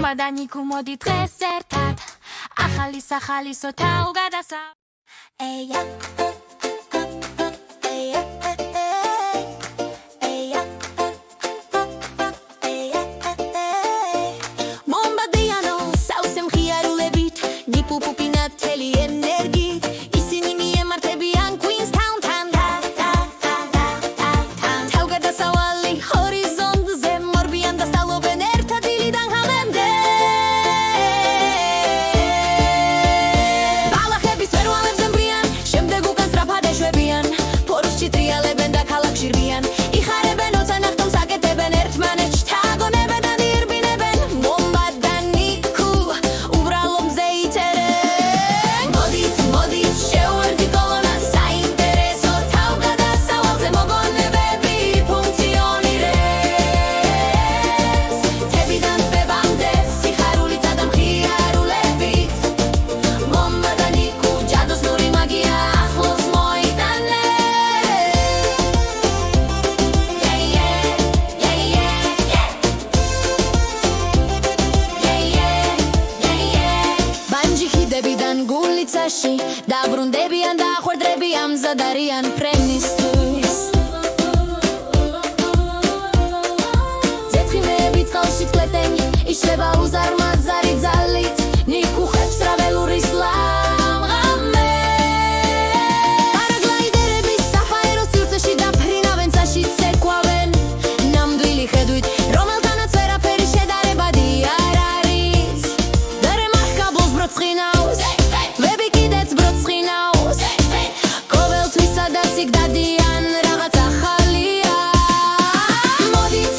მომადანიკუ მოდი დღეს ერთად ახალი სახალისო თაუ გადასა ეია მომბადიანო საუსემ ხიარულებით ნიპუპუპინა თელი ენერგიით ისინი მიემართებიან Queenstown-თან თაუ გადასავალი ჰორიზონტზე მორბიან და სწავლობენ ერთად დილიდან ღამემდე ბალახების მერვალებს ემბიან შემდეგ უკან სწრაფად ეშვებიან ფორუსში ტრიალებენ და ქალაქში რბიან იხარებენ ოცან ახტომს აკეთებენ ერთმანეთს ჩაგონებენ და ნირბინებენ მომბადანიკუ უბრალო მზე იწერენ მოდით შევერთი კოლონა საინტერესო თაუ გადასავალზე მოგონებები ფუნქციონირებს თებიდან ტბებამდე სიხარულითა და მხიარულებით მომბადანიკუ ჯადოსნური მაგია ახლოს მოიტანებს ბანჯი ხიდებიდან გულიცაში დაბრუნდებიან და ხვერდრებიან მზად არიან პრემისთვის ძეთხიმეები წყალში ტკლეტენ იშლება უზარმაზარი ძალით ნიკუ ხებს რაველურის ლამღამე პარაგლაიდერების საფაერო სივრცეში დაფრინავენ წაში ცეკვავენ ნამდვილი ხედვით რომელთანაც ვერაფერი შედარებადი არ არის დერემახკაბლოს ბროცხინავს ვები კიდეც ბროცხინავს ყოველთვის სადაც იქ დადიან რაღაც ახალია მოდით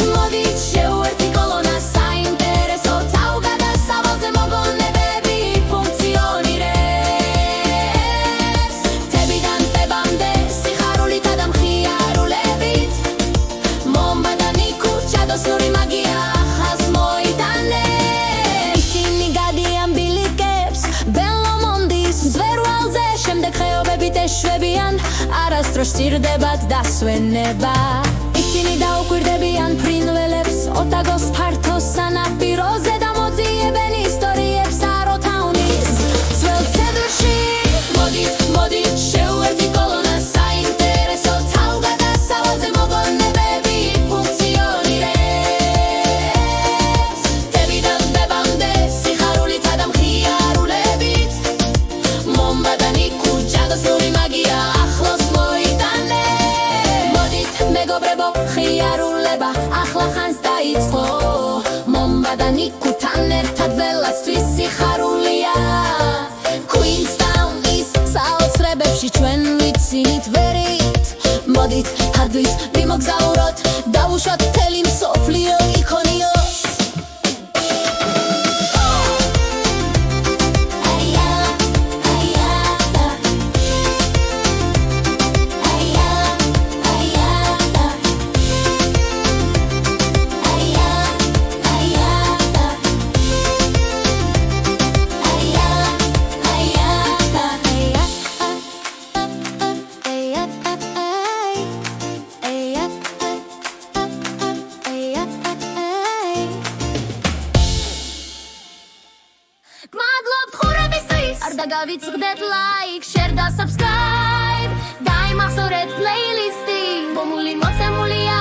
შევერთი კოლონა საინტერესო თაუ გადასავალზე მოგონებები ფუნქციონირებს თებიდან ტბებამდე სიხარულითა და მხიარულებით მომბადანიკუ ჯადოსნური მაგია ახალს მოიტანებს ისინი გადიან ბილიკებს ბელომონდის მძვერვალზე შემდეგ ხეობებით ეშვებიან არასდროს სჭირდებათ დასვენება ისინი დაუკვირდებიან ფრინველებს ოტაგოს ფართო სანაპიროზე და მოძიებენ ისტორიებს აროთაუნის ძველ ცედურში მოდით შევერთი კოლონა საინტერესო თაუ გადასავალზე მოგონებები ფუნქციონირებს თებიდან ტბებამდე სიხარულითა და მხიარულებით მომბადანიკუ ჯადოსნური მაგია ახლოს მოიტანებს მოდით მეგობრებო ხიარულება ახლა ხანს დაიწყო მომბადანიკუთან ერთად ველასთვის სიხარულია Queenstown-ის საოცრებებში ჩვენ ვიცით ვერით მოდით ჰარდვით ვიმოგზაუროთ დავუშვათ მთელი მსოფლიო იქონიოს გმადლობთ ხურებისთვის არ დაგავიწყდეთ ლაიქ შერ და subscribe დაიმახსოვრეთ პლეილისტი ბომული მოცემულია